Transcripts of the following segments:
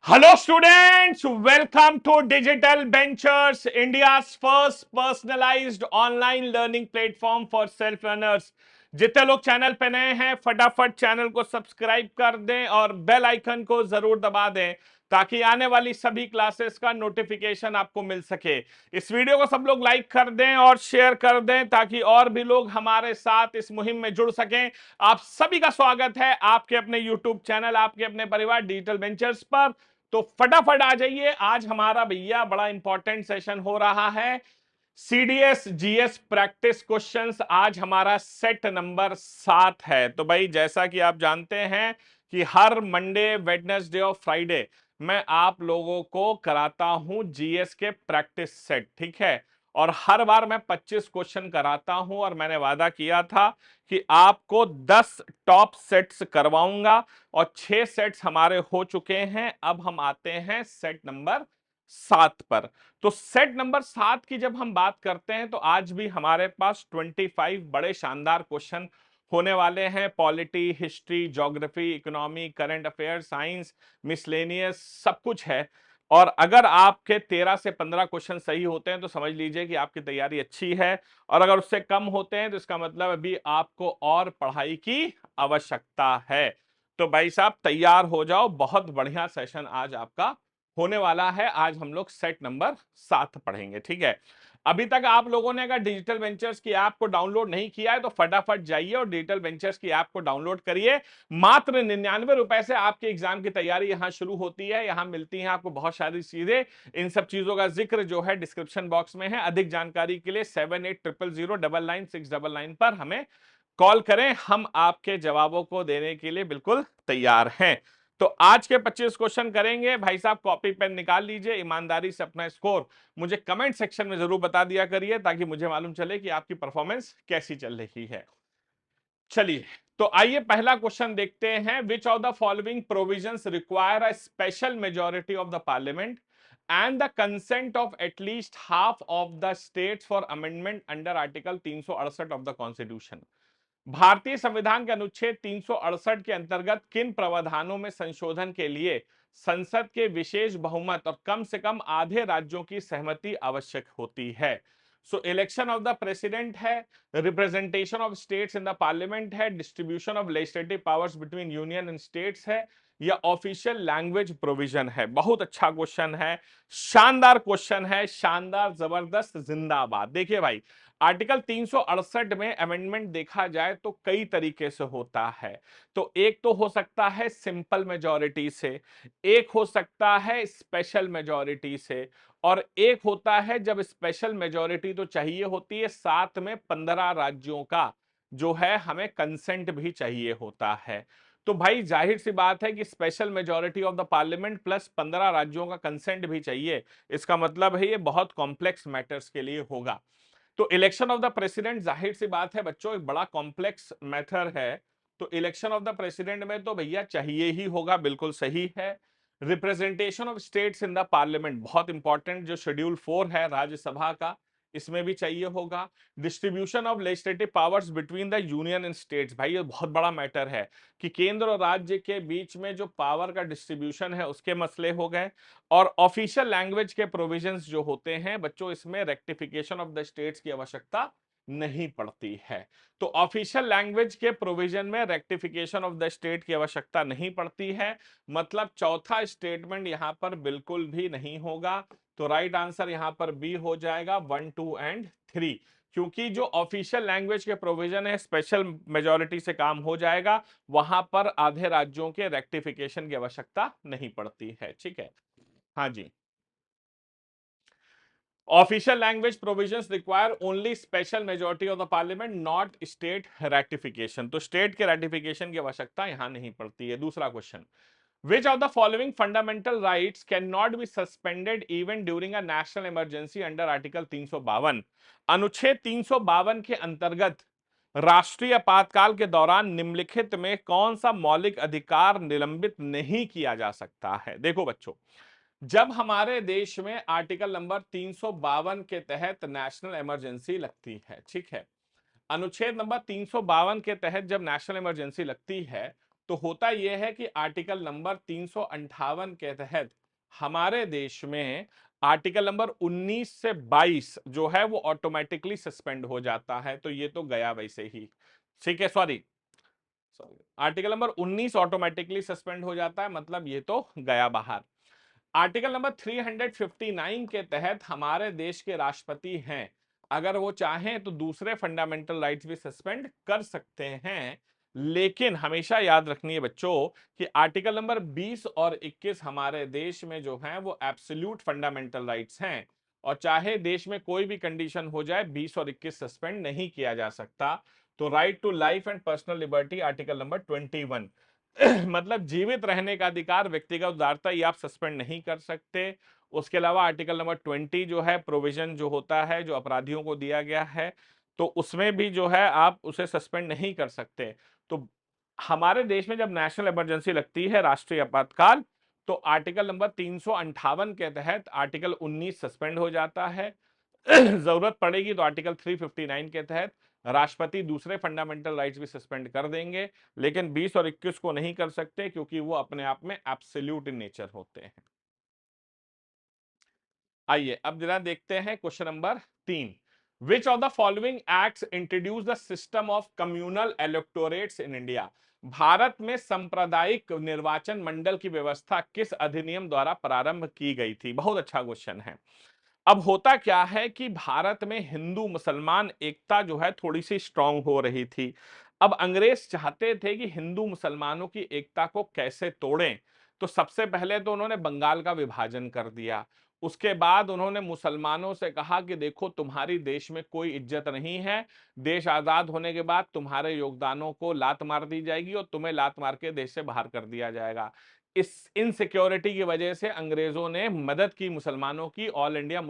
Hello students, welcome to Digital Ventures, India's first personalized online learning platform for self learners। जितने लोग channel पे नए हैं फटाफट चैनल को सब्सक्राइब कर दें और बेल आइकन को जरूर दबा दें ताकि आने वाली सभी क्लासेस का नोटिफिकेशन आपको मिल सके। इस वीडियो को सब लोग लाइक कर दें और शेयर कर दें ताकि और भी लोग हमारे साथ इस मुहिम में जुड़ सकें। आप सभी का स्वागत है आपके अपने यूट्यूब चैनल, आपके अपने परिवार डिजिटल वेंचर्स पर। तो फटाफट आ जाइए, आज हमारा भैया बड़ा इंपॉर्टेंट सेशन हो रहा है। सीडीएस जीएस प्रैक्टिस क्वेश्चंस, आज हमारा सेट नंबर 7 है। तो भाई जैसा कि आप जानते हैं कि हर मंडे, वेडनेसडे और फ्राइडे मैं आप लोगों को कराता हूं जीएस के प्रैक्टिस सेट, ठीक है। और हर बार मैं 25 क्वेश्चन कराता हूं और मैंने वादा किया था कि आपको 10 टॉप सेट्स करवाऊंगा और 6 सेट्स हमारे हो चुके हैं। अब हम आते हैं सेट नंबर 7 पर। तो सेट नंबर 7 की जब हम बात करते हैं तो आज भी हमारे पास 25 बड़े शानदार क्वेश्चन होने वाले हैं। Polity, history, geography, economy, current affair, science, miscellaneous, सब कुछ है। और अगर आपके 13 से 15 क्वेश्चन सही होते हैं तो समझ लीजिए कि आपकी तैयारी अच्छी है, और अगर उससे कम होते हैं तो इसका मतलब अभी आपको और पढ़ाई की आवश्यकता है। तो भाई साहब तैयार हो जाओ, बहुत बढ़िया सेशन आज आपका होने वाला है। आज हम लोग सेट नंबर 7 पढ़ेंगे, ठीक है। अभी तक आप लोगों ने अगर डिजिटल वेंचर्स की ऐप को डाउनलोड नहीं किया है तो फटाफट जाइए और डिजिटल वेंचर्स की ऐप को डाउनलोड करिए। मात्र 99 रुपए से आपके एग्जाम की तैयारी यहां शुरू होती है। यहां मिलती हैं आपको बहुत सारी चीजें। इन सब चीजों का जिक्र जो है डिस्क्रिप्शन बॉक्स में है। अधिक जानकारी के लिए 7800099699 पर हमें कॉल करें, हम आपके जवाबों को देने के लिए बिल्कुल तैयार हैं। तो आज के 25 क्वेश्चन करेंगे। भाई साहब कॉपी पेन निकाल लीजिए, ईमानदारी से अपना स्कोर मुझे कमेंट सेक्शन में जरूर बता दिया करिए ताकि मुझे मालूम चले कि आपकी परफॉर्मेंस कैसी चल रही है। चलिए, तो आइए पहला क्वेश्चन देखते हैं। विच of the following provisions require a special majority of the parliament and the consent of at least half of the states for amendment under article 368 of the constitution. भारतीय संविधान के अनुच्छेद 368 के अंतर्गत किन प्रावधानों में संशोधन के लिए संसद के विशेष बहुमत और कम से कम आधे राज्यों की सहमति आवश्यक होती है? So election of the president है, representation of states in the parliament है, distribution of legislative powers between union and states है, या ऑफिशियल लैंग्वेज प्रोविजन है। बहुत अच्छा क्वेश्चन है, शानदार क्वेश्चन है, शानदार, जबरदस्त, जिंदाबाद। देखिए भाई, आर्टिकल 368 में अमेंडमेंट देखा जाए तो कई तरीके से होता है। तो एक तो हो सकता है सिंपल मेजॉरिटी से, एक हो सकता है स्पेशल मेजॉरिटी से, और एक होता है जब स्पेशल मेजॉरिटी तो चाहिए होती है, साथ में 15 राज्यों का जो है हमें कंसेंट भी चाहिए होता है। तो भाई जाहिर सी बात है कि special majority of the parliament plus 15 राज्यों का कंसेंट भी चाहिए। इसका मतलब है ये बहुत कॉम्प्लेक्स मैटर्स के लिए होगा। तो इलेक्शन ऑफ द प्रेसिडेंट जाहिर सी बात है बच्चों, एक बड़ा कॉम्प्लेक्स मैटर है। तो इलेक्शन ऑफ द प्रेसिडेंट में तो भैया चाहिए ही होगा, बिल्कुल सही है। Representation of states in the parliament बहुत इंपॉर्टेंट, जो शेड्यूल 4 है राज्यसभा का, इसमें भी चाहिए होगा। Distribution of legislative powers between the union and states, भाई ये बहुत बड़ा मैटर है कि केंद्र और राज्य के बीच में जो पावर का डिस्ट्रीब्यूशन है उसके मसले हो गए। और ऑफिशियल लैंग्वेज के प्रोविजंस जो होते हैं बच्चों, इसमें रेक्टिफिकेशन ऑफ द स्टेट्स की आवश्यकता नहीं पड़ती है। तो ऑफिशियल लैंग्वेज के प्रोविजन में रेक्टिफिकेशन ऑफ द स्टेट की आवश्यकता नहीं पड़ती है। मतलब चौथा स्टेटमेंट यहां पर बिल्कुल भी नहीं होगा। तो राइट आंसर यहां पर बी हो जाएगा, 1, 2 एंड 3। क्योंकि जो ऑफिशियल लैंग्वेज के प्रोविजन है स्पेशल मेजॉरिटी से काम हो जाएगा, वहां पर आधे राज्यों के रेक्टिफिकेशन की आवश्यकता नहीं पड़ती है, ठीक है। हाँ जी, official language provisions require only special majority of the parliament, not state ratification. तो स्टेट के रैटिफिकेशन की आवश्यकता यहां नहीं पड़ती है। दूसरा question, which of the following fundamental rights can not be suspended even during a national emergency under article 352? अनुच्छेद 352 के अंतर्गत राष्ट्रीय आपातकाल के दौरान निम्नलिखित में कौन सा मौलिक अधिकार निलंबित नहीं किया जा सकता है? देखो बच्चों, जब हमारे देश में आर्टिकल नंबर 352 के तहत नेशनल इमरजेंसी लगती है, ठीक है, अनुच्छेद नंबर 352 के तहत जब नेशनल इमरजेंसी लगती है तो होता यह है कि आर्टिकल नंबर 358 के तहत हमारे देश में आर्टिकल नंबर 19 से 22 जो है वो ऑटोमेटिकली सस्पेंड हो जाता है। तो ये तो गया वैसे ही, ठीक है, sorry article number 19 automatically suspend हो जाता है, मतलब ये तो गया बाहर। आर्टिकल नंबर 359 के तहत हमारे देश के राष्ट्रपति हैं, अगर वो चाहें तो दूसरे फंडामेंटल राइट्स भी सस्पेंड कर सकते हैं। लेकिन हमेशा याद रखनी है बच्चों कि आर्टिकल नंबर 20 और 21 हमारे देश में जो हैं वो एब्सोल्यूट फंडामेंटल राइट्स हैं, और चाहे देश में कोई भी कंडीशन हो जाए 20 और 21 सस्पेंड नहीं किया जा सकता। तो right to life and personal liberty article number 21 मतलब जीवित रहने का अधिकार, व्यक्तिगत उदारता, ये आप सस्पेंड नहीं कर सकते। उसके अलावा आर्टिकल नंबर 20 जो है प्रोविजन जो होता है जो अपराधियों को दिया गया है, तो उसमें भी जो है आप उसे सस्पेंड नहीं कर सकते। तो हमारे देश में जब नेशनल इमरजेंसी लगती है, राष्ट्रीय आपातकाल, तो आर्टिकल नंबर 358 के तहत आर्टिकल 19 सस्पेंड हो जाता है। जरूरत पड़ेगी तो आर्टिकल 359 के तहत राष्ट्रपति दूसरे फंडामेंटल राइट्स भी सस्पेंड कर देंगे, लेकिन 20 और 21 को नहीं कर सकते क्योंकि वो अपने आप में एब्सोल्यूट इन नेचर होते हैं। आइए अब जरा देखते हैं question number 3। Which of the following acts introduce the system of communal electorates in India? Bharat में सांप्रदायिक निर्वाचन मंडल की व्यवस्था किस अधिनियम द्वारा प्रारंभ की गई थी? बहुत अच्छा क्वेश्चन है। अब होता क्या है कि भारत में हिंदू मुसलमान एकता जो है थोड़ी सी स्ट्रांग हो रही थी। अब अंग्रेज चाहते थे कि हिंदू मुसलमानों की एकता को कैसे तोड़ें। तो सबसे पहले तो उन्होंने बंगाल का विभाजन कर दिया। उसके बाद उन्होंने मुसलमानों से कहा कि देखो तुम्हारी देश में कोई इज्जत नहीं है, देश आजाद होने के बाद तुम्हारे योगदानों को लात मार दी जाएगी और तुम्हें लात मार के देश से बाहर कर दिया जाएगा। इस इनसिक्योरिटी की वजह से अंग्रेजों ने मदद की मुसलमानों की ऑल इंडिया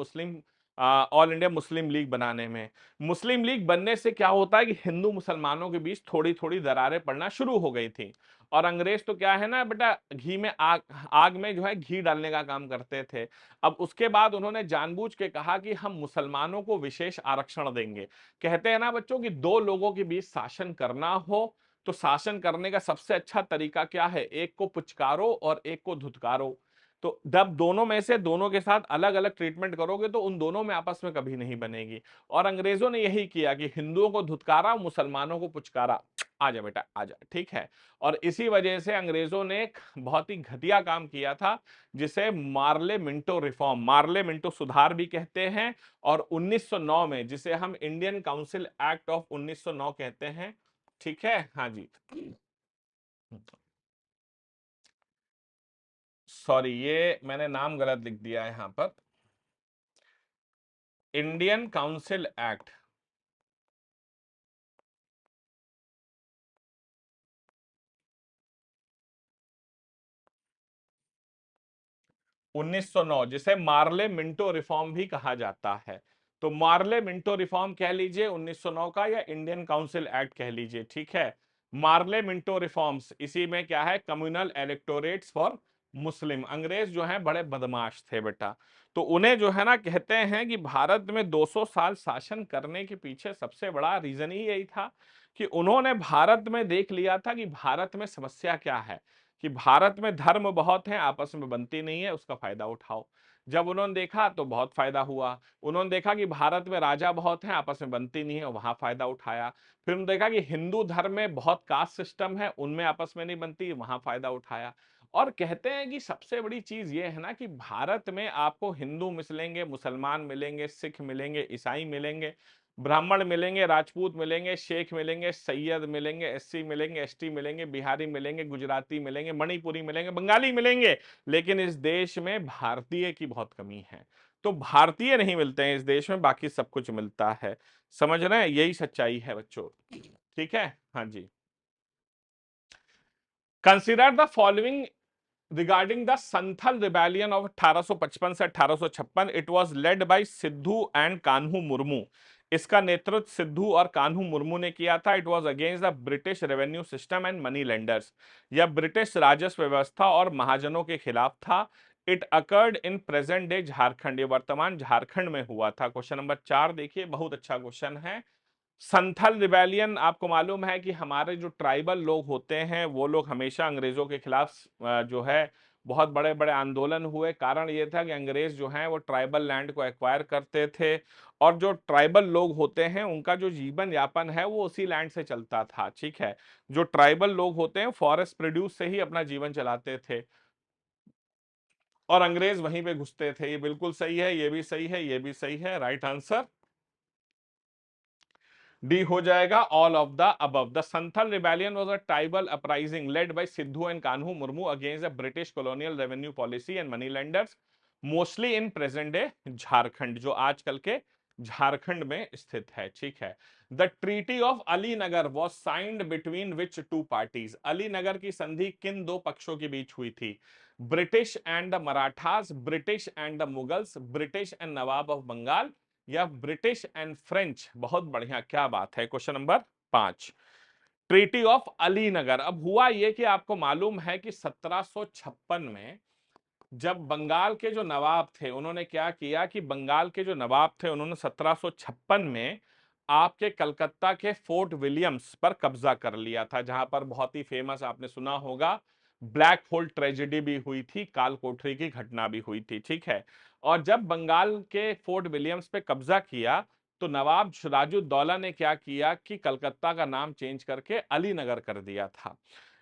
मुस्लिम लीग बनाने में। मुस्लिम लीग बनने से क्या होता है कि हिंदू मुसलमानों के बीच थोड़ी थोड़ी दरारें पड़ना शुरू हो गई थी। और अंग्रेज तो क्या है ना बेटा, घी में आग आग में जो है घी डालने का काम करते थे। अब उसके बाद उन्होंने जानबूझ के कहा कि हम मुसलमानों को विशेष आरक्षण देंगे। कहते हैं ना बच्चों कि दो लोगों के बीच शासन करना हो तो शासन करने का सबसे अच्छा तरीका क्या है? एक को पुचकारो और एक को धुतकारो। तो जब दोनों में से दोनों के साथ अलग अलग ट्रीटमेंट करोगे तो उन दोनों में आपस में कभी नहीं बनेगी। और अंग्रेजों ने यही किया कि हिंदुओं को धुतकारा, मुसलमानों को पुचकारा। आजा बेटा आजा, ठीक है। और इसी वजह से अंग्रेजों ने एक बहुत ही घटिया काम किया था जिसे Morley Minto reform, Morley Minto सुधार भी कहते हैं। और 1909 में जिसे हम इंडियन काउंसिल एक्ट ऑफ 1909 कहते हैं, ठीक है, हाँ जी। सॉरी ये मैंने नाम गलत लिख दिया है यहां पर। इंडियन काउंसिल एक्ट 1909 जिसे मार्ले मिंटो रिफॉर्म भी कहा जाता है। तो मार्ले मिंटो रिफॉर्म कह लीजिए 1909 का, या इंडियन काउंसिल एक्ट कह लीजिए, ठीक है। मार्ले मिंटो रिफॉर्म्स, इसी में क्या है, कम्युनल इलेक्टोरेट्स फॉर मुस्लिम। अंग्रेज जो है बड़े बदमाश थे बेटा, तो उन्हें जो है ना कहते हैं कि भारत में 200 साल शासन करने के पीछे सबसे बड़ा रीजन ही यही था कि उन्होंने भारत में देख लिया था कि भारत में समस्या क्या है, कि भारत में धर्म बहुत हैं, आपस में बनती नहीं है, उसका फायदा उठाओ। जब उन्होंने देखा तो बहुत फायदा हुआ। उन्होंने देखा कि भारत में राजा बहुत हैं, आपस में बनती नहीं है, वहां फायदा उठाया। फिर उन्होंने देखा कि हिंदू धर्म में बहुत कास्ट सिस्टम है, उनमें आपस में नहीं बनती, वहां फायदा उठाया। और कहते हैं कि सबसे बड़ी चीज ये है ना कि भारत में आपको हिंदू मिलेंगे, मुसलमान मिलेंगे, सिख मिलेंगे, ईसाई मिलेंगे, ब्राह्मण मिलेंगे, राजपूत मिलेंगे, शेख मिलेंगे, सैयद मिलेंगे, एससी मिलेंगे, एसटी मिलेंगे, बिहारी मिलेंगे, गुजराती मिलेंगे, मणिपुरी मिलेंगे, बंगाली मिलेंगे। लेकिन इस देश में भारतीय की बहुत कमी है। तो भारतीय नहीं मिलते हैं इस देश में, बाकी सब कुछ मिलता है। समझ रहे हैं, यही सच्चाई है बच्चों, ठीक है, हाँ जी। Consider the following regarding the Santhal rebellion of 1855 से 1856। It was led by Sidhu and Kanhu Murmu. इसका नेतृत्व सिद्धू और कान्हू मुर्मू ने किया था। It was against the British revenue system and money lenders. यह ब्रिटिश राजस्व व्यवस्था और महाजनों के खिलाफ था। It occurred in present day Jharkhand. ये वर्तमान झारखंड में हुआ था। क्वेश्चन नंबर 4 देखिए, बहुत अच्छा क्वेश्चन है। संथल रिबेलियन, आपको मालूम है कि हमारे जो ट्राइबल लोग होते हैं वो लोग हमेशा अंग्रेजों के खिलाफ जो है बहुत बड़े बड़े आंदोलन हुए। कारण ये था कि अंग्रेज जो हैं वो ट्राइबल लैंड को एक्वायर करते थे, और जो ट्राइबल लोग होते हैं उनका जो जीवन यापन है वो उसी लैंड से चलता था। ठीक है, जो ट्राइबल लोग होते हैं फॉरेस्ट प्रोड्यूस से ही अपना जीवन चलाते थे, और अंग्रेज वहीं पे घुसते थे। ये बिल्कुल सही है, ये भी सही है, ये भी सही है। राइट आंसर डी हो जाएगा, all of the above. The Santhal rebellion was a tribal uprising led by Sidhu and Kanhu Murmu against the British colonial revenue policy and money lenders, mostly in present day Jharkhand, जो आजकल के झारखंड में स्थित है। ठीक है, the treaty of Alinagar was signed between which two parties, Alinagar की संधि किन दो पक्षों के बीच हुई थी? British and the Marathas, British and the Mughals, British and Nawab of Bengal, या ब्रिटिश एंड फ्रेंच। बहुत बढ़िया, क्या बात है। Question number 5, treaty of Alinagar. अब हुआ यह कि आपको मालूम है कि 1756 में जब बंगाल के जो नवाब थे उन्होंने क्या किया कि बंगाल के जो नवाब थे उन्होंने 1756 में आपके कलकत्ता के फोर्ट विलियम्स पर कब्जा कर लिया था, जहां पर बहुत ही फेमस आपने सुना होगा ब्लैक होल ट्रेजेडी भी हुई थी, काल कोठरी की घटना भी हुई थी। ठीक है, और जब बंगाल के फोर्ट विलियम्स पे कब्जा किया तो नवाब सिराजुद्दौला ने क्या किया कि कलकत्ता का नाम चेंज करके अलीनगर कर दिया था।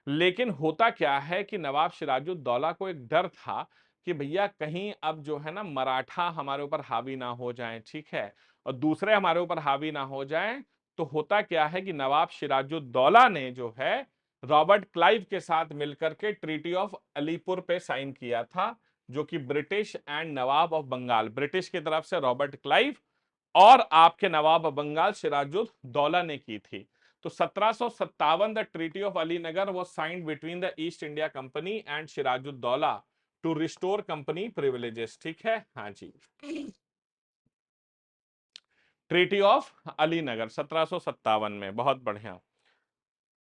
लेकिन होता क्या है कि नवाब सिराजुद्दौला को एक डर था कि भैया कहीं अब जो है ना मराठा हमारे ऊपर हावी ना हो जाएं। ठीक है, और दूसरे हमारे ऊपर हावी ना हो जाएं, तो होता क्या है कि नवाब सिराजुद्दौला ने जो है रॉबर्ट क्लाइव के साथ मिलकर के ट्रीटी ऑफ अलीपुर पे साइन किया था, जो कि British and Nawab of Bengal, British की तरफ से रॉबर्ट क्लाइव और आपके नवाब बंगाल सिराजुद्दौला ने की थी। तो 1757 the treaty of Alinagar was signed between the East India Company and Sirajuddaulah to restore company privileges. ठीक है, हाँ जी, ट्रीटी ऑफ अलीनगर 1757 में। बहुत बढ़िया।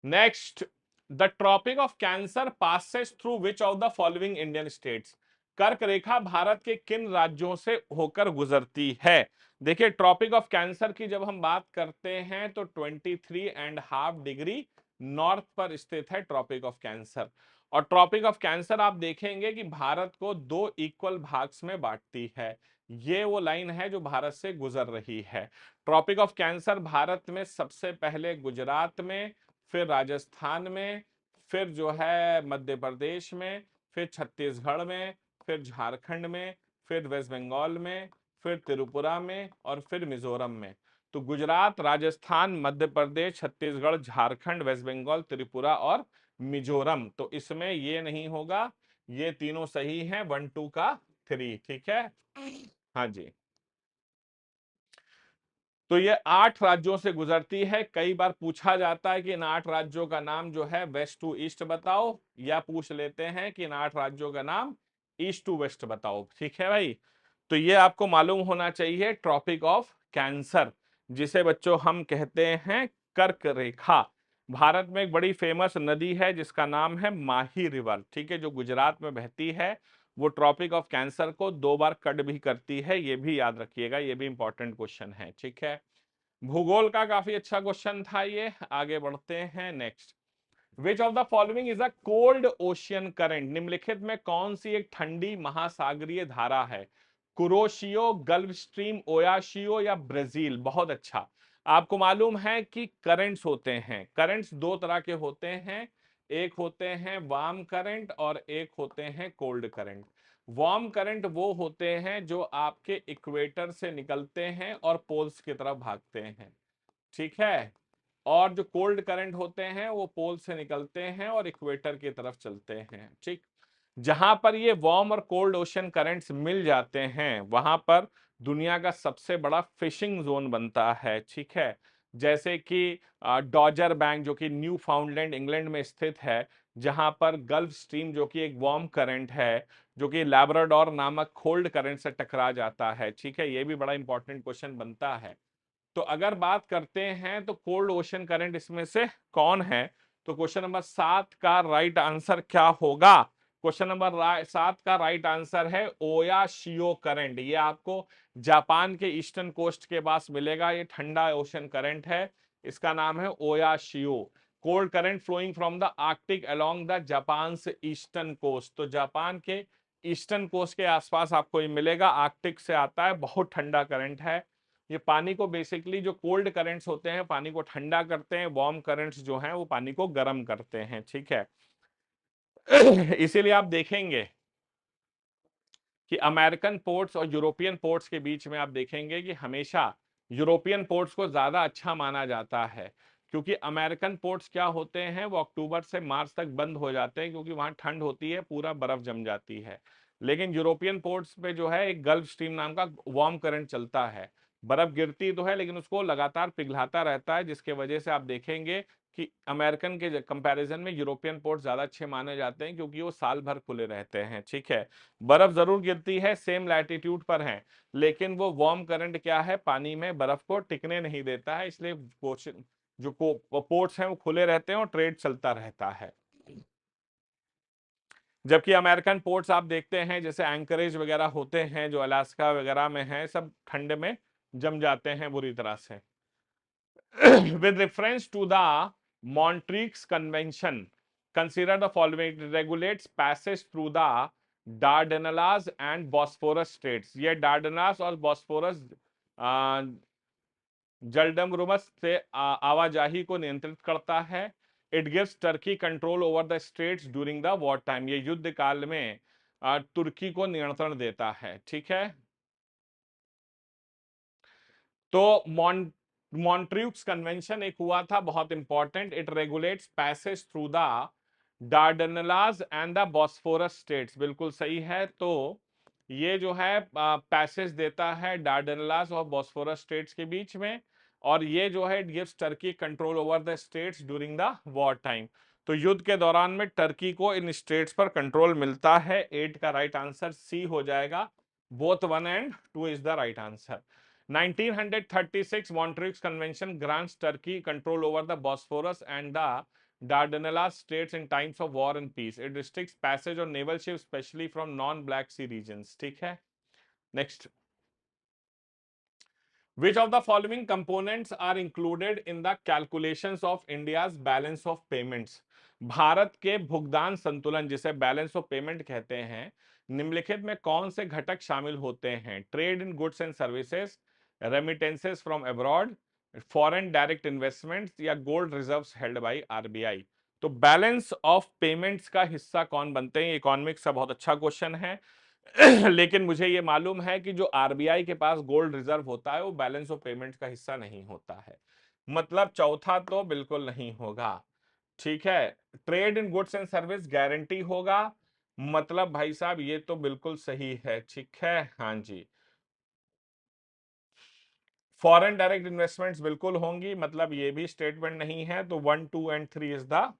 Next, the Tropic of Cancer passes through which of the following Indian states, कर्क रेखा भारत के किन राज्यों से होकर गुजरती है? देखिए, ट्रॉपिक ऑफ कैंसर की जब हम बात करते हैं तो 23.5 डिग्री नॉर्थ पर स्थित है ट्रॉपिक ऑफ कैंसर। और ट्रॉपिक ऑफ कैंसर आप देखेंगे कि भारत को दो इक्वल भाग्स में बांटती है। ये वो लाइन है जो भारत से गुजर रही है। ट्रॉपिक ऑफ कैंसर भारत में सबसे पहले गुजरात में, फिर राजस्थान में, फिर जो है मध्य प्रदेश में, फिर छत्तीसगढ़ में, फिर झारखंड में, फिर वेस्ट बंगाल में, फिर त्रिपुरा में, और फिर मिजोरम में। तो गुजरात, राजस्थान, मध्य प्रदेश, छत्तीसगढ़, झारखंड, वेस्ट बंगाल, त्रिपुरा और मिजोरम। तो इसमें ये नहीं होगा, ये तीनों सही हैं, 1 2 का 3। ठीक है, हाँ जी। तो ये 8 राज्यों से गुजरती है। कई बार पूछा जाता है कि इन 8 राज्यों का नाम जो है वेस्ट टू ईस्ट बताओ, या पूछ लेते हैं कि इन 8 राज्यों का नाम ईस्ट टू वेस्ट बताओ। ठीक है भाई, तो ये आपको मालूम होना चाहिए। ट्रॉपिक ऑफ कैंसर, जिसे बच्चों हम कहते हैं कर्क रेखा, भारत में एक बड़ी फेमस नदी है जिसका नाम है माही रिवर। ठीक है, जो गुजरात में बहती है, वो ट्रॉपिक ऑफ कैंसर को 2 बार कट भी करती है। ये भी याद रखिएगा, ये भी इंपॉर्टेंट क्वेश्चन है। ठीक है, भूगोल का काफी अच्छा क्वेश्चन था ये। आगे बढ़ते हैं। Next, which of the following is a cold ocean current, निम्नलिखित में कौन सी एक ठंडी महासागरीय धारा है? कुरोशियो, गल्फ स्ट्रीम, ओयाशियो, या ब्राजील? बहुत अच्छा। आपको मालूम है कि करंट्स होते हैं, करंट्स दो तरह के होते हैं, एक होते हैं वार्म करंट और एक होते हैं कोल्ड करंट। वार्म करंट वो होते हैं जो आपके इक्वेटर से निकलते हैं और पोल्स की तरफ भागते हैं। ठीक है, और जो कोल्ड करंट होते हैं वो पोल से निकलते हैं और इक्वेटर की तरफ चलते हैं। ठीक, जहां पर ये वार्म और कोल्ड ओशन करंट्स मिल जाते हैं वहां पर दुनिया का सबसे बड़ा फिशिंग जोन बनता है। ठीक है, जैसे कि डॉजर बैंक जो कि न्यू फाउंडलैंड इंग्लैंड में स्थित है, जहां पर गल्फ स्ट्रीम जो कि एक वार्म करंट है, जो कि लैब्राडोर नामक कोल्ड करंट से टकरा जाता है। ठीक है, ये भी बड़ा इंपॉर्टेंट क्वेश्चन बनता है। तो अगर बात करते हैं तो कोल्ड ओशन करंट इसमें से कौन है, तो क्वेश्चन नंबर 7 का राइट आंसर क्या होगा? क्वेश्चन नंबर 7 का राइट आंसर है ओयाशियो करंट। ये आपको जापान के ईस्टर्न कोस्ट के पास मिलेगा, ये ठंडा ओशन करंट है, इसका नाम है Oyashio. Cold current flowing from the Arctic along the Japan से ईस्टर्न कोस्ट, तो जापान के ईस्टर्न कोस्ट के आसपास आपको ये मिलेगा, आर्कटिक से आता है, बहुत ठंडा करंट है। ये पानी को बेसिकली, जो कोल्ड करंट्स होते हैं पानी को ठंडा करते हैं, वार्म करंट्स जो हैं वो पानी को गर्म करते हैं, ठीक है। इसीलिए आप देखेंगे कि अमेरिकन पोर्ट्स और यूरोपियन पोर्ट्स के बीच में आप देखेंगे कि हमेशा यूरोपियन पोर्ट्स को ज्यादा अच्छा माना जाता है, क्योंकि अमेरिकन पोर्ट्स क्या होते हैं, वो अक्टूबर से मार्च तक बंद हो जाते हैं, क्योंकि वहां ठंड होती है, पूरा बर्फ जम जाती है। लेकिन यूरोपियन पोर्ट्स पे जो है एक गल्फ स्ट्रीम नाम का वार्म करंट चलता है, बर्फ गिरती तो है लेकिन उसको लगातार पिघलाता रहता है, जिसके वजह से आप देखेंगे कि अमेरिकन के कंपैरिजन में यूरोपियन पोर्ट ज्यादा अच्छे माने जाते हैं, क्योंकि वो साल भर खुले रहते हैं, ठीक है। बर्फ जरूर गिरती है, सेम लैटिट्यूड पर है, लेकिन वो वार्म करंट क्या है, पानी में बर्फ को टिकने नहीं देता है, इसलिए जो पोर्ट्स हैं वो खुले रहते हैं और ट्रेड चलता रहता है। जबकि अमेरिकन पोर्ट्स आप देखते हैं जैसे एंकरेज वगैरह होते हैं जो अलास्का वगैरह में हैं, सब ठंड में जम जाते हैं बुरी तरह से। With reference to the Montreux Convention, consider the following: it regulates passage through the Dardanelles and Bosphorus states। ये डार्डनल्स और बॉस्फोरस जलडमरुमस से आवाजाही को नियंत्रित करता है। It gives Turkey control over the states during the war time. ये युद्ध काल में तुर्की को नियंत्रण देता है, ठीक है। तो मॉन्ट्रिक्स कन्वेंशन एक हुआ था बहुत important, it regulates passage through the Dardanelles and the Bosphorus straits, बिल्कुल सही है। तो ये जो है पैसेज देता है डार्डनलाज और बॉस्फोरस स्टेट्स के बीच में, और ये जो है it gives Turkey control over the states during the war time. तो युद्ध के दौरान में टर्की को इन स्टेट्स पर कंट्रोल मिलता है। 8 का राइट आंसर सी हो जाएगा, both 1 and 2 is the right answer. 1936 Montreux Convention grants Turkey control over the Bosphorus and the Dardanelles states in times of war and peace. It restricts passage on naval ships, especially from non-Black Sea regions. ठीक है, next. Which of the following components are included in the calculations of India's balance of payments? Bharat के भुगतान संतुलन, जिसे balance of payment कहते हैं, निम्नलिखित में कौन से घटक शामिल होते हैं? Trade in goods and services, remittances from abroad, foreign direct investments, या gold reserves held by RBI. तो बैलेंस ऑफ पेमेंट्स का हिस्सा कौन बनते हैं? इकोनॉमिक्स का बहुत अच्छा क्वेश्चन है। लेकिन मुझे ये मालूम है कि जो आरबीआई के पास गोल्ड रिजर्व होता है वो बैलेंस ऑफ पेमेंट का हिस्सा नहीं होता है, मतलब चौथा तो बिल्कुल नहीं होगा, ठीक है। Trade in goods and service guarantee होगा, मतलब भाई साहब ये तो बिल्कुल सही है, ठीक है, हाँ जी। फॉरेन डायरेक्ट इन्वेस्टमेंट्स बिल्कुल होंगी, मतलब ये भी स्टेटमेंट नहीं है, तो 1 2 and 3 is the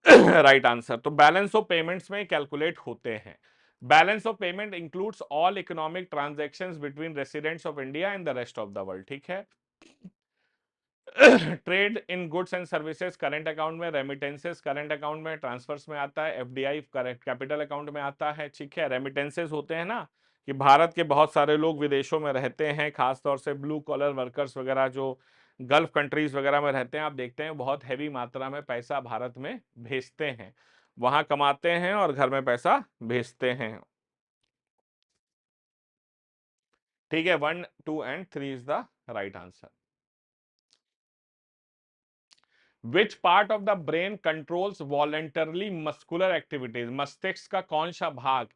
right answer. तो बैलेंस ऑफ पेमेंट्स में कैलकुलेट होते हैं। Balance of payment includes all economic transactions between residents of India and the rest of the world, ठीक है। Trade in goods and services current account में, remittances current account में, transverse में आता है, एफडीआई कैपिटल अकाउंट में आता है, ठीक है। रेमिटेंसेस होते हैं ना कि भारत के बहुत सारे लोग विदेशों में रहते हैं, खासतौर से ब्लू कॉलर वर्कर्स वगैरह जो गल्फ कंट्रीज वगैरह में रहते हैं, आप देखते हैं बहुत हैवी मात्रा में पैसा भारत में भेजते हैं, वहां कमाते हैं और घर में पैसा भेजते हैं, ठीक है। 1 2 and 3 is the right answer. Which part of the brain controls voluntarily muscular activities? मस्तिष्क का कौन सा भाग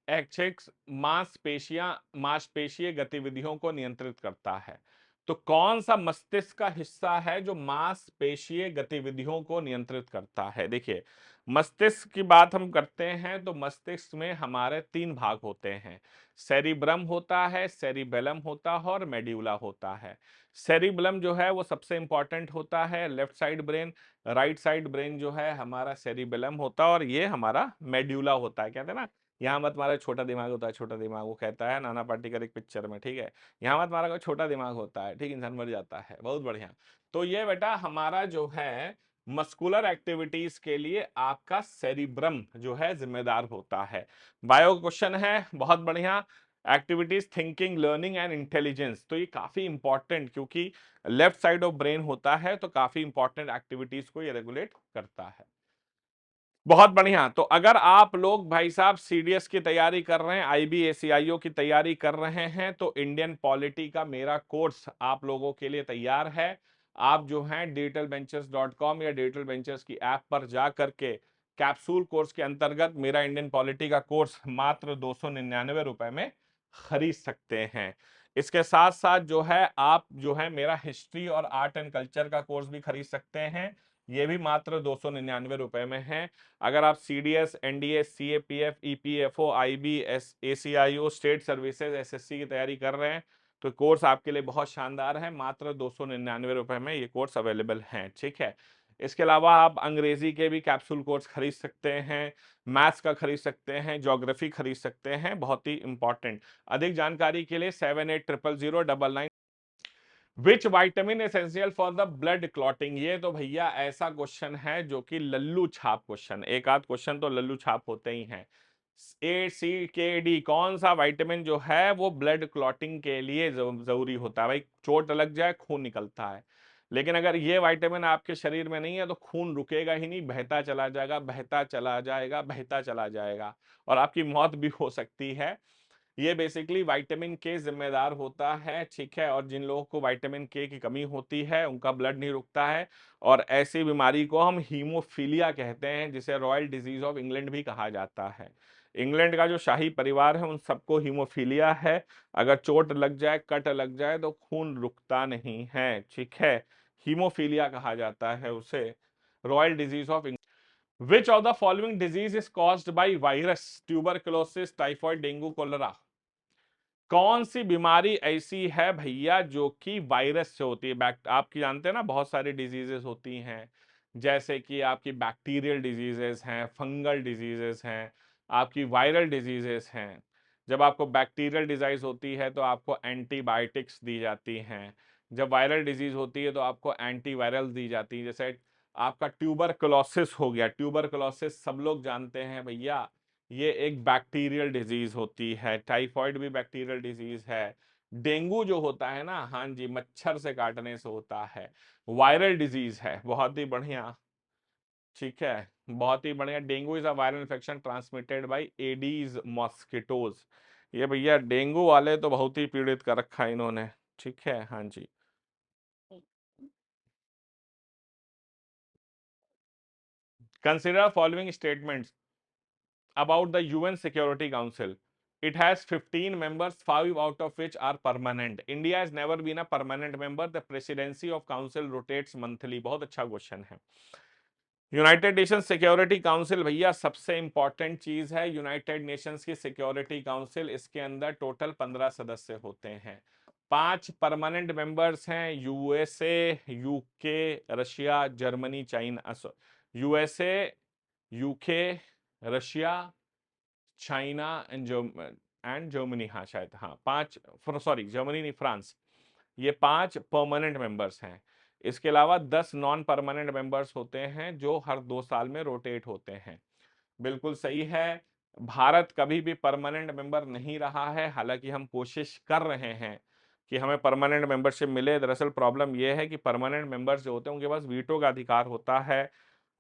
ऐच्छिक मांसपेशीय गतिविधियों को नियंत्रित करता है? तो कौन सा मस्तिष्क का हिस्सा है जो मांसपेशीय गतिविधियों को नियंत्रित करता है? देखिए, मस्तिष्क की बात हम करते हैं तो मस्तिष्क में हमारे 3 भाग होते हैं, सेरिब्रम होता है, सेरिबेलम होता है और मेड्यूला होता है। सेरिबलम जो है वो सबसे इंपॉर्टेंट होता है, left side brain, right side brain जो है हमारा सेरिबेलम होता है, और ये हमारा मेड्यूला होता है। कहते हैं ना, यहाँ मत मारा छोटा दिमाग होता है, छोटा दिमाग, वो कहता है नाना पाटेकर एक पिक्चर में, ठीक है, यहाँ मत मारा छोटा दिमाग होता है, ठीक, इंसान मर जाता है, बहुत बढ़िया। तो ये बेटा हमारा जो है मस्कुलर एक्टिविटीज के लिए आपका सेरिब्रम जो है जिम्मेदार होता है। बायो क्वेश्चन है, बहुत बढ़िया। Activities thinking, learning and intelligence, तो ये काफी इंपॉर्टेंट, क्योंकि लेफ्ट साइड ऑफ ब्रेन होता है, तो काफी इंपॉर्टेंट एक्टिविटीज को ये रेगुलेट करता है। बहुत बढ़िया। तो अगर आप लोग भाई साहब सीडीएस की तैयारी कर रहे हैं, आईबीएसईआईओ की तैयारी कर रहे हैं, तो इंडियन पॉलिटी का मेरा कोर्स आप लोगों के लिए तैयार है। आप जो हैं digitalventures.com या डिजिटल वेंचर्स की ऐप पर जा करके कैप्सूल कोर्स के अंतर्गत मेरा इंडियन पॉलिटी का कोर्स मात्र 299 रुपए में खरीद सकते हैं। इसके साथ साथ जो है आप जो है मेरा हिस्ट्री और आर्ट एंड कल्चर का कोर्स भी खरीद सकते हैं, ये भी मात्र 299 रुपए में है। अगर आप CDS, NDA, CAPF, EPFO, IB, ACIO, state services, SSC की तैयारी कर रहे हैं, तो कोर्स आपके लिए बहुत शानदार है। मात्र 299 रुपए में ये कोर्स अवेलेबल है, ठीक है। इसके अलावा आप अंग्रेजी के भी कैप्सूल कोर्स खरीद सकते हैं, मैथ्स का खरीद सकते हैं, ज्योग्राफी खरीद सकते हैं, बहुत ही इंपॉर्टेंट। अधिक जानकारी के लिए 78000999। विच vitamin essential for the blood clotting, ये तो भैया ऐसा क्वेश्चन है जो कि लल्लू छाप क्वेश्चन, एक आध क्वेश्चन तो लल्लू छाप होते ही हैं। ए सी के डी, कौन सा विटामिन जो है वो ब्लड क्लॉटिंग के लिए जरूरी होता है? भाई चोट लग जाए खून निकलता है, लेकिन अगर ये विटामिन आपके शरीर में नहीं है तो खून रुकेगा ही नहीं, बहता चला जाएगा, बहता चला जाएगा, बहता चला जाएगा, और आपकी मौत भी हो सकती है। ये बेसिकली विटामिन के जिम्मेदार होता है, ठीक है। और जिन लोगों को विटामिन के की कमी होती है उनका ब्लड नहीं रुकता है, और ऐसी बीमारी को हम हीमोफीलिया कहते हैं, जिसे रॉयल डिजीज ऑफ इंग्लैंड भी कहा जाता है। इंग्लैंड का जो शाही परिवार है उन सबको हीमोफीलिया है। अगर चोट लग जाए, कट लग जाए तो खून रुकता नहीं है, ठीक है। हीमोफीलिया कहा जाता है उसे, royal disease of. Which of the following disease is caused by virus? Tuberculosis, typhoid, dengue, cholera. कौन सी बीमारी ऐसी है भैया जो कि वायरस से होती है? आपकी जानते हैं ना बहुत सारी डिजीजेस होती हैं, जैसे कि आपकी बैक्टीरियल डिजीजेस हैं, फंगल डिजीजेस हैं, आपकी वायरल डिजीजेस हैं। जब आपको बैक्टीरियल डिजीज होती है तो आपको एंटीबायोटिक्स दी जाती हैं, जब वायरल डिजीज होती है तो आपको एंटीवायरल दी जाती है। जैसे आपका ट्यूबरकुलोसिस हो गया, ट्यूबरकुलोसिस सब लोग जानते हैं भैया, ये एक बैक्टीरियल डिजीज होती है। टाइफॉइड भी बैक्टीरियल डिजीज है। डेंगू जो होता है ना, हाँ जी, मच्छर से काटने से होता है, वायरल डिजीज है। बहुत ही बढ़िया, ठीक है, बहुत ही बढ़िया। Dengue is a viral infection transmitted by Aedes mosquitoes. ये भैया डेंगू वाले तो बहुत ही पीड़ित कर रखा है इन्होंने, ठीक है, हाँ जी। Consider following statements about the UN Security Council. It has 15 members, 5 out of which are permanent. India has never been a permanent member. The presidency of council rotates monthly. बहुत अच्छा क्वेश्चन है। यूनाइटेड नेशन सिक्योरिटी काउंसिल भैया सबसे important चीज है। United Nations की security council, इसके अंदर टोटल 15 सदस्य होते हैं। 5 परमानेंट मेंबर्स हैं, USA, UK, Russia, Germany, China. USA, UK, Russia, China and Germany, हाँ शायद, हाँ 5, सॉरी जर्मनी नहीं, फ्रांस। ये 5 परमानेंट मेंबर्स हैं। इसके अलावा 10 नॉन परमानेंट मेंबर्स होते हैं जो हर 2 साल में रोटेट होते हैं। बिल्कुल सही है। भारत कभी भी परमानेंट मेंबर नहीं रहा है, हालांकि हम कोशिश कर रहे हैं कि हमें परमानेंट मेंबरशिप मिले। दरअसल प्रॉब्लम यह है कि परमानेंट मेंबर्स जो होते हैं उनके पास वीटो का अधिकार होता है।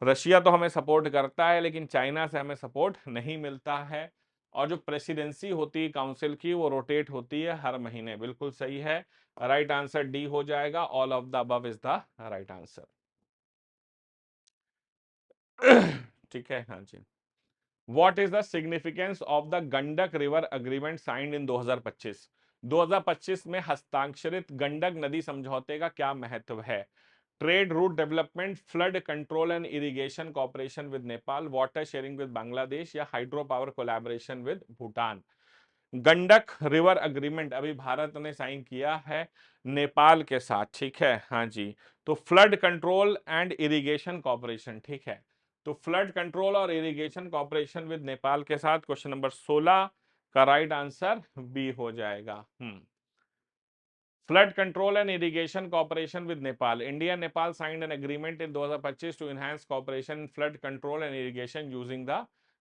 रशिया तो हमें सपोर्ट करता है, लेकिन चाइना से हमें सपोर्ट नहीं मिलता है। और जो प्रेसिडेंसी होती है काउंसिल की, वो रोटेट होती है हर महीने। बिल्कुल सही है, राइट आंसर डी हो जाएगा। All of the above is the right answer. ठीक है, हाँ जी। What is the significance of the Gandak river agreement signed in 2025? 2025 में हस्ताक्षरित गंडक नदी समझौते का क्या महत्व है? Trade route development, flood control and irrigation cooperation with Nepal, water sharing with Bangladesh, या hydro power collaboration with Bhutan. Gandak river agreement अभी भारत ने साइन किया है नेपाल के साथ, ठीक है, हाँ जी। तो flood control and irrigation cooperation, ठीक है। तो फ्लड कंट्रोल और इरिगेशन कॉपरेशन विद नेपाल के साथ, क्वेश्चन नंबर 16 का राइट आंसर बी हो जाएगा। Flood control and irrigation cooperation with Nepal. India and Nepal signed an agreement in 2025 to enhance cooperation in flood control and irrigation using the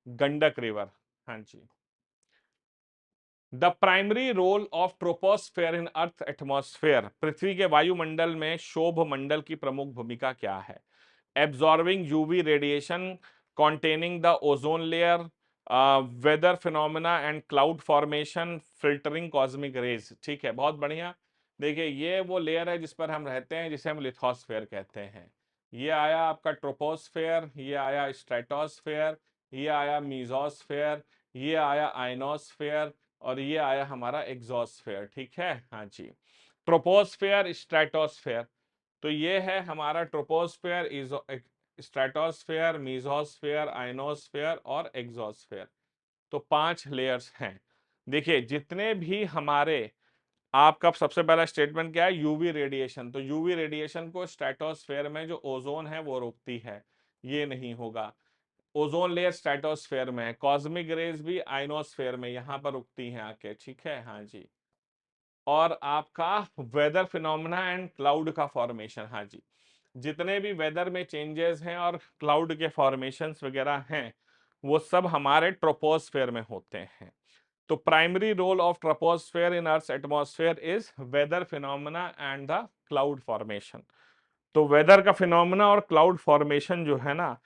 Gandak River. हाँ जी. The primary role of troposphere in earth atmosphere. पृथ्वी के वायुमंडल में शोभ मंडल की प्रमुख भूमिका क्या है? Absorbing UV radiation, containing the ozone layer, weather phenomena and cloud formation, filtering cosmic rays. ठीक है, बहुत बढ़िया. देखिए, ये वो लेयर है जिस पर हम रहते हैं, जिसे हम लिथोस्फेयर कहते हैं. ये आया आपका ट्रोपोस्फेयर, ये आया स्ट्रेटोस्फेयर, ये आया मीजोस्फेयर, ये आया आयनोस्फेयर, और ये आया हमारा एग्जॉस्फेयर. ठीक है, हाँ जी. Troposphere, stratosphere. तो ये है हमारा ट्रोपोस्फेयर, स्ट्रेटोस्फेयर, मीजोस्फेयर, आयनोस्फेयर और एग्जॉस्फेयर. तो 5 लेयर्स हैं. देखिए, जितने भी हमारे, आपका सबसे पहला स्टेटमेंट क्या है? UV radiation. तो यूवी रेडिएशन को स्ट्रेटोस्फेयर में जो ओजोन है वो रोकती है, ये नहीं होगा. ओजोन लेयर स्ट्रेटोस्फेयर में है. कॉस्मिक रेज भी आइनोस्फेयर में यहां पर रुकती हैं आके. ठीक है, हाँ जी. और आपका वेदर फिनोमेना एंड क्लाउड का फॉर्मेशन. हाँ जी, जितने भी वेदर में चेंजेस हैं और क्लाउड के फॉर्मेशंस वगैरह हैं, वो सब हमारे ट्रोपोस्फेयर में होते हैं. तो primary role of troposphere in earth atmosphere is weather phenomena and the cloud formation. तो वेदर का फिनोमेना और क्लाउड फॉर्मेशन जो है ना,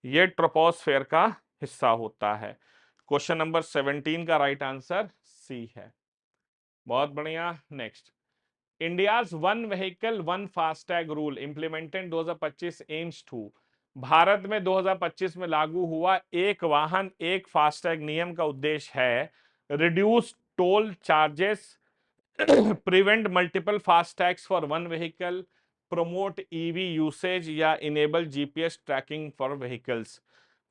ये ट्रोपोस्फेयर का हिस्सा होता है. क्वेश्चन नंबर 17 का राइट आंसर सी है. बहुत बढ़िया. Next. India's one vehicle one FASTag rule implemented 2025 aims to. भारत में 2025 में लागू हुआ एक वाहन एक फास्टैग नियम का उद्देश्य है reduce toll charges, prevent multiple FASTags for one vehicle, promote EV usage या enable GPS tracking for vehicles.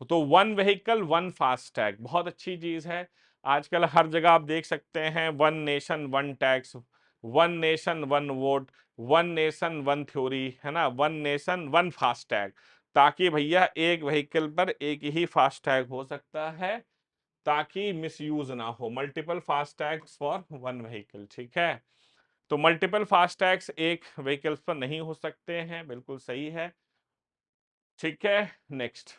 तो वन व्हीकल वन फास्टैग बहुत अच्छी चीज है. आजकल हर जगह आप देख सकते हैं one nation one tax, one nation one vote, one nation one theory, है ना, वन नेशन वन फास्टैग. ताकि भैया एक व्हीकल पर एक ही फास्टैग हो सकता है, ताकि मिसयूज ना हो. Multiple FASTags for one vehicle. ठीक है, तो मल्टीपल फास्टैग्स एक व्हीकल्स पर नहीं हो सकते हैं. बिल्कुल सही है. ठीक है, next.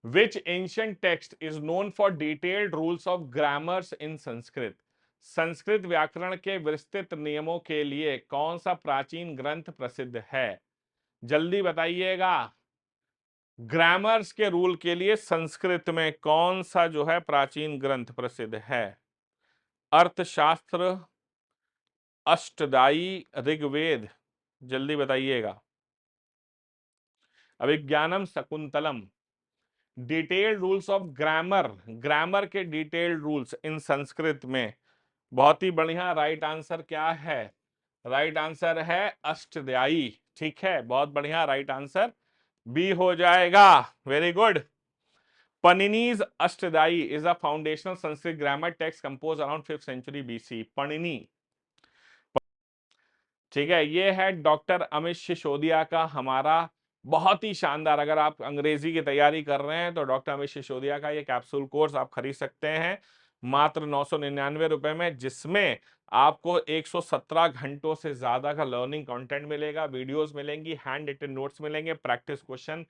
Which ancient text is known for detailed rules of grammars in Sanskrit? Sanskrit व्याकरण के विस्तृत नियमों के लिए कौन सा प्राचीन ग्रंथ प्रसिद्ध है? जल्दी बताइएगा. ग्रामर्स के रूल के लिए संस्कृत में कौन सा जो है प्राचीन ग्रंथ प्रसिद्ध है? अर्थशास्त्र, अष्टदाई, ऋग्वेद. जल्दी बताइएगा. Abhijnanam, Shakuntalam. Detailed rules of grammar, grammar के डिटेल्ड रूल्स इन संस्कृत में. बहुत ही बढ़िया. राइट आंसर क्या है? राइट आंसर है अष्टध्यायी. ठीक है, बहुत बढ़िया. राइट आंसर बी हो जाएगा. Very good. Panini's Ashtadhyayi is a foundational Sanskrit grammar text compose around 5th century BC. Panini. ठीक है, ये है डॉक्टर अमित सिसोदिया का हमारा बहुत ही शानदार. अगर आप अंग्रेजी की तैयारी कर रहे हैं तो डॉक्टर अमित सिसोदिया का ये कैप्सूल कोर्स आप खरीद सकते हैं मात्र 999 रुपए में, जिसमें आपको 117 घंटों से ज्यादा का लर्निंग कंटेंट मिलेगा, वीडियोस मिलेंगी, हैंड रिटन नोट्स मिलेंगे, प्रैक्टिस क्वेश्चन,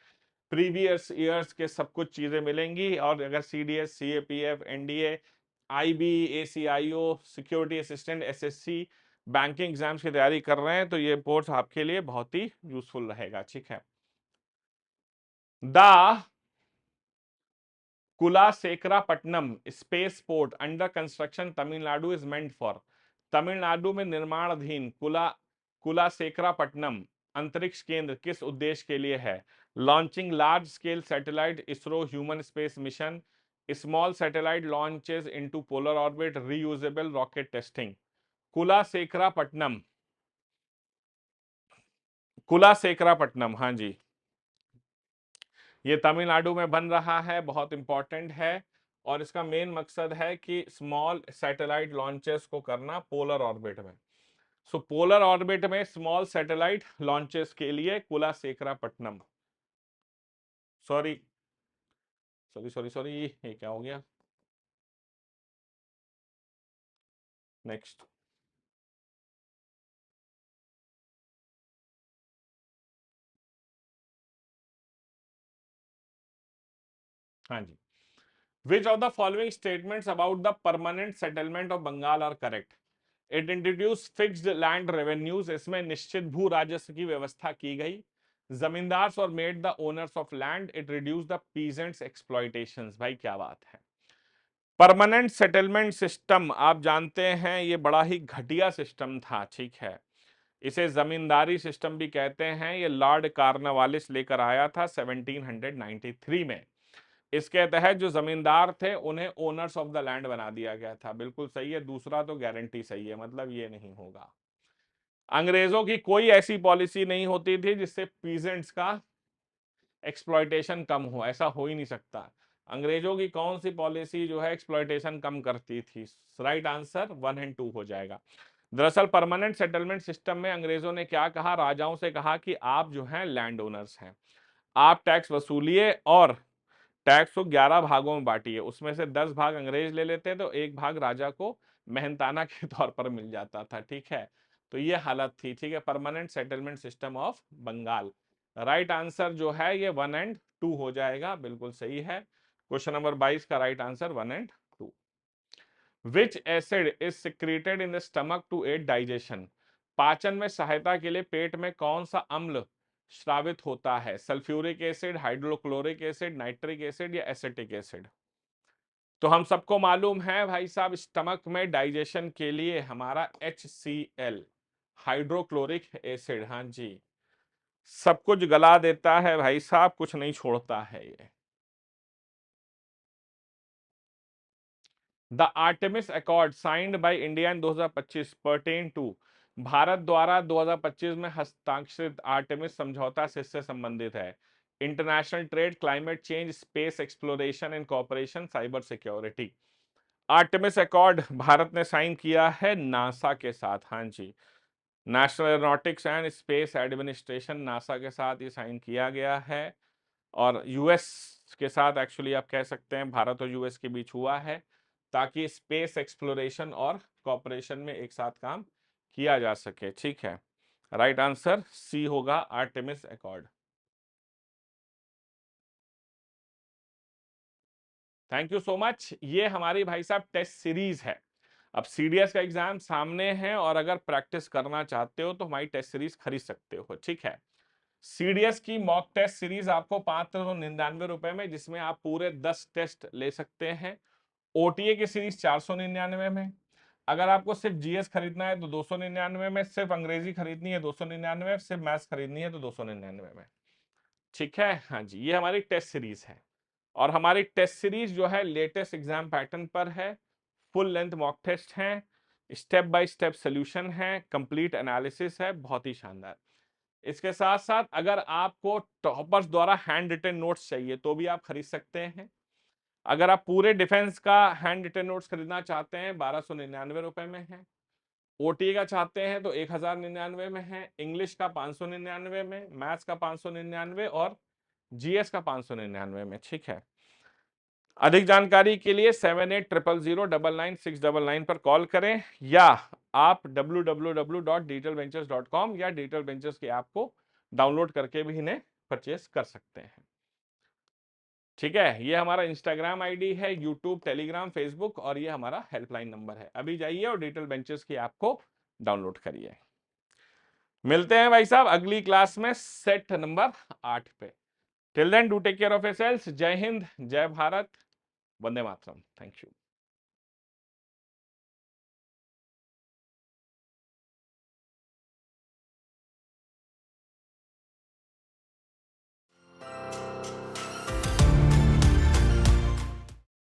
प्रीवियस ईयर्स के सब कुछ चीजें मिलेंगी. और अगर CDS, CAPF, NDA, IB, ACIO, security assistant, SSC, banking exams की तैयारी कर रहे हैं तो ये कोर्स आपके लिए बहुत ही यूजफुल रहेगा. ठीक है. The Kulasekarapattinam space port under construction Tamil Nadu is meant for. Tamil Nadu में निर्माणाधीन कुलासेकरापट्टनम अंतरिक्ष केंद्र किस उद्देश्य के लिए है? Launching large scale satellite, ISRO human space mission, small satellite launches into polar orbit, reusable rocket testing. Kulasekarapattinam, Kulasekarapattinam, हाँ जी, ये तमिलनाडु में बन रहा है. बहुत इंपॉर्टेंट है. और इसका मेन मकसद है कि स्मॉल सैटेलाइट लॉन्चेस को करना पोलर ऑर्बिट में. सो पोलर ऑर्बिट में स्मॉल सैटेलाइट लॉन्चेस के लिए Kulasekarapattinam. Sorry sorry sorry sorry, ये क्या हो गया? नेक्स्ट। हाँ जी। Which of the following statements about the permanent settlement of Bengal are correct? It introduce fixed land revenues, इसमें निश्चित भू राजस्व की व्यवस्था की गई। जमींदार्स और made the owners of land, it reduce the peasants exploitations. भाई क्या बात है। परमानेंट सेटलमेंट सिस्टम आप जानते हैं ये बड़ा ही घटिया सिस्टम था, ठीक है। इसे जमींदारी सिस्टम भी कहते हैं। ये लॉर्ड कार्नवालिस लेकर आया था 1793 में। इसके तहत जो जमींदार थे उन्हें ओनर्स ऑफ द लैंड बना दिया गया था। बिल्कुल सही है। दूसरा तो गारंटी सही है, मतलब ये नहीं होगा। अंग्रेजों की कोई ऐसी पॉलिसी नहीं होती थी जिससे पीजेंट्स का एक्सप्लॉयटेशन कम हो, ऐसा हो ही नहीं सकता। अंग्रेजों की कौन सी पॉलिसी जो है एक्सप्लॉयटेशन कम करती थी? राइट आंसर 1 एंड 2 हो जाएगा। दरअसल परमानेंट सेटलमेंट सिस्टम में अंग्रेजों ने क्या कहा, राजाओं से कहा कि आप जो हैं लैंड ओनर्स हैं, आप टैक्स वसूलिए और टैक्स को 11 भागों में बांटिए। उसमें से 10 भाग अंग्रेज ले लेते तो एक भाग राजा को मेहनताना के तौर पर मिल जाता था, ठीक है। तो ये हालत थी, ठीक है। Permanent settlement system of Bengal. Right answer जो है ये 1 एंड 2 हो जाएगा, बिल्कुल सही है। क्वेश्चन नंबर 22 का right answer 1 and 2। Which acid is secreted in the stomach to aid digestion? पाचन में सहायता के लिए पेट में कौन सा अम्ल स्रावित होता है? Sulphuric acid, hydrochloric acid, nitric acid या एसिटिक एसिड? तो हम सबको मालूम है भाई साहब, स्टमक में डाइजेशन के लिए हमारा HCl हाइड्रोक्लोरिक एसिड, हाँ जी, सब कुछ गला देता है भाई साहब, कुछ नहीं छोड़ता है ये। The Artemis Accord signed by India in 2025 pertain to, भारत द्वारा 2025 में हस्ताक्षरित आर्टेमिस समझौता से इससे संबंधित है। International trade, climate change, space exploration and cooperation, cyber security. Artemis accord Bharat ने साइन किया है नासा के साथ, हाँ जी, national aeronautics and space administration, NASA के साथ ये साइन किया गया है। और यूएस के साथ एक्चुअली आप कह सकते हैं भारत और यूएस के बीच हुआ है, ताकि स्पेस एक्सप्लोरेशन और कॉपरेशन में एक साथ काम किया जा सके, ठीक है। राइट आंसर सी होगा, Artemis accord. Thank you so much. ये हमारी भाई साहब टेस्ट सीरीज है। अब सीडीएस का एग्जाम सामने है और अगर प्रैक्टिस करना चाहते हो तो हमारी टेस्ट सीरीज खरीद सकते हो, ठीक है। सीडीएस की मॉक टेस्ट सीरीज आपको 599 में, जिसमें आप पूरे 10 टेस्ट ले सकते हैं। ओटीए की सीरीज 499 में। अगर आपको सिर्फ जीएस खरीदना है तो 299 में, सिर्फ अंग्रेजी खरीदनी है 299, सिर्फ मैथ्स खरीदनी है तो 299 में, ठीक है। हाँ जी, ये हमारी टेस्ट सीरीज है और हमारी टेस्ट सीरीज जो है लेटेस्ट एग्जाम पैटर्न पर है। फुल लेंथ मॉक टेस्ट है, स्टेप बाय स्टेप सोल्यूशन है, कंप्लीट एनालिसिस है, बहुत ही शानदार। इसके साथ साथ अगर आपको टॉपर्स द्वारा हैंड रिटन नोट्स चाहिए तो भी आप खरीद सकते हैं। अगर आप पूरे डिफेंस का हैंड रिटन नोट्स खरीदना चाहते हैं 1299 में है। ओटी का चाहते हैं तो 1099 में है। इंग्लिश का 599 में, मैथ्स का 599 और जीएस का 599 में, ठीक है। अधिक जानकारी के लिए 7800099699 पर कॉल करें या आप www.digitalventures.com या डिजिटल वेंचर्स की ऐप को डाउनलोड करके भी इन्हें परचेस कर सकते हैं, ठीक है। ये हमारा इंस्टाग्राम आईडी है, यूट्यूब, टेलीग्राम, फेसबुक और ये हमारा हेल्पलाइन नंबर है। अभी जाइए और डिजिटल वेंचर्स की ऐप को डाउनलोड करिए। मिलते हैं भाई साहब अगली क्लास में सेट नंबर 8 पे। Till then do take care of yourself. जय हिंद, जय भारत, वंदे मातरम, थैंक यू।